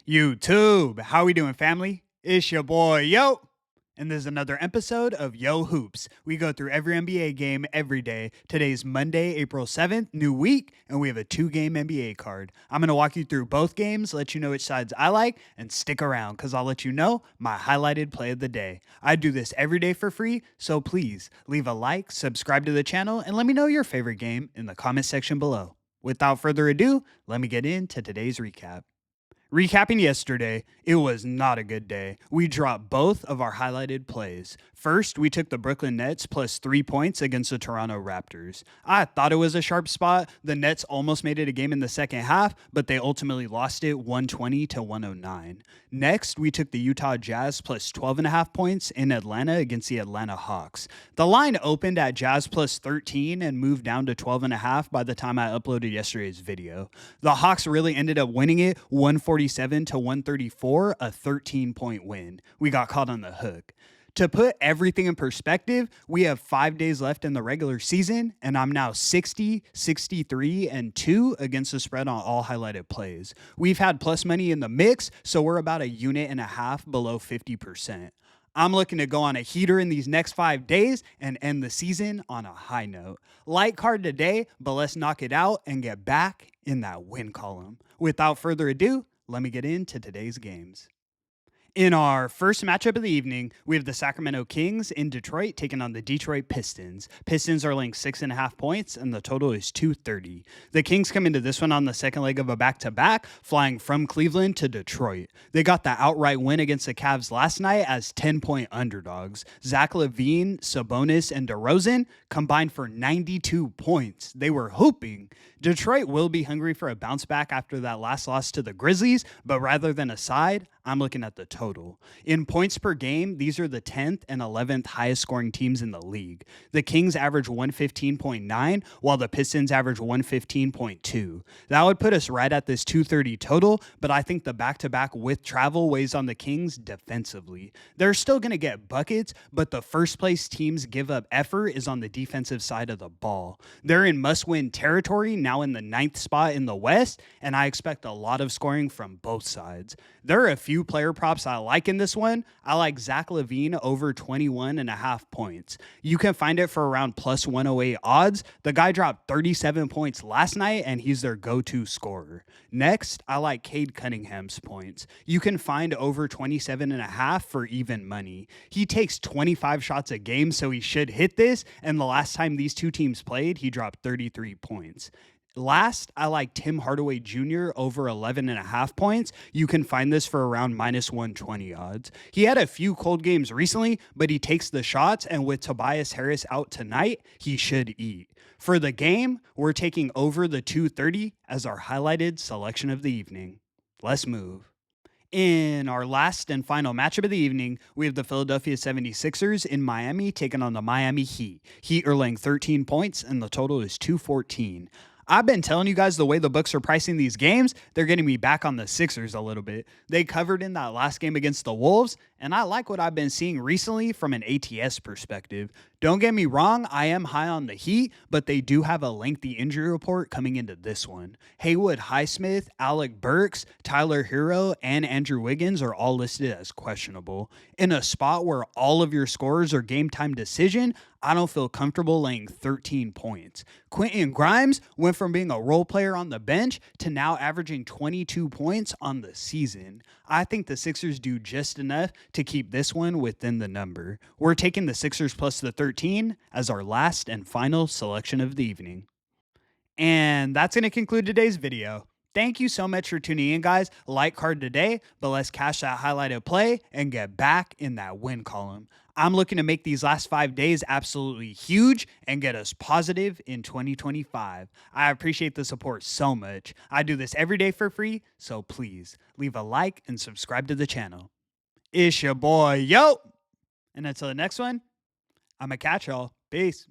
YouTube, how we doing, family? It's your boy, Yo. And there's another episode of Yo Hoops. We go through every NBA game every day. Today's Monday, April 7th, new week, and we have a 2-game NBA card. I'm going to walk you through both games, let you know which sides I like, and stick around because I'll let you know my highlighted play of the day. I do this every day for free, so please leave a like, subscribe to the channel, and let me know your favorite game in the comment section below. Without further ado, let me get into today's recap. Recapping yesterday, it was not a good day. We dropped both of our highlighted plays. First, we took the Brooklyn Nets plus 3 points against the Toronto Raptors. I thought it was a sharp spot. The Nets almost made it a game in the second half, but they ultimately lost it 120 to 109. Next, we took the Utah Jazz plus 12.5 points in Atlanta against the Atlanta Hawks. The line opened at Jazz plus 13 and moved down to 12.5 by the time I uploaded yesterday's video. The Hawks really ended up winning it 147 to 134, a 13-point win. We got caught on the hook. To put everything in perspective, we have 5 days left in the regular season, and I'm now 60, 63, and 2 against the spread on all highlighted plays. We've had plus money in the mix, so we're about a unit and a half below 50%. I'm looking to go on a heater in these next 5 days and end the season on a high note. Light card today, but let's knock it out and get back in that win column. Without further ado, let me get into today's games. In our first matchup of the evening, we have the Sacramento Kings in Detroit taking on the Detroit Pistons. Pistons are laying 6.5 points, and the total is 230. The Kings come into this one on the second leg of a back-to-back, flying from Cleveland to Detroit. They got the outright win against the Cavs last night as 10-point underdogs. Zach LaVine, Sabonis, and DeRozan combined for 92 points. They were hooping. Detroit will be hungry for a bounce back after that last loss to the Grizzlies, but rather than a side, I'm looking at the total. In points per game, these are the 10th and 11th highest scoring teams in the league. The Kings average 115.9, while the Pistons average 115.2. That would put us right at this 230 total, but I think the back-to-back with travel weighs on the Kings defensively. They're still going to get buckets, but the first place teams give up effort is on the defensive side of the ball. They're in must-win territory, now in the 9th spot in the West, and I expect a lot of scoring from both sides. There are a few player props I like in this one. I like Zach LaVine over 21.5 points. You can find it for around plus 108 odds. The guy dropped 37 points last night, and he's their go-to scorer. Next, I like Cade Cunningham's points. You can find over 27.5 for even money. He takes 25 shots a game, so he should hit this, and the last time these two teams played, he dropped 33 points. Last, I like Tim Hardaway Jr. over 11.5 points. You can find this for around minus 120 odds. He had a few cold games recently, but he takes the shots, and with Tobias Harris out tonight, he should eat. For the game, we're taking over the 230 as our highlighted selection of the evening. Let's move. In our last and final matchup of the evening, we have the Philadelphia 76ers in Miami taking on the Miami Heat. Heat are laying 13 points, and the total is 214. I've been telling you guys the way the books are pricing these games, they're getting me back on the Sixers a little bit. They covered in that last game against the Wolves, and I like what I've been seeing recently from an ATS perspective. Don't get me wrong, I am high on the Heat, but they do have a lengthy injury report coming into this one. Haywood Highsmith, Alec Burks, Tyler Hero, and Andrew Wiggins are all listed as questionable. In a spot where all of your scorers are game time decision, I don't feel comfortable laying 13 points. Quentin Grimes went from being a role player on the bench to now averaging 22 points on the season. I think the Sixers do just enough to keep this one within the number. We're taking the Sixers plus the 13 as our last and final selection of the evening. And that's going to conclude today's video. Thank you so much for tuning in, guys. Light card today, but let's cash that highlighted play and get back in that win column. I'm looking to make these last 5 days absolutely huge and get us positive in 2025. I appreciate the support so much. I do this every day for free, so please leave a like and subscribe to the channel. It's your boy, Yo. And until the next one, I'm going to catch y'all. Peace.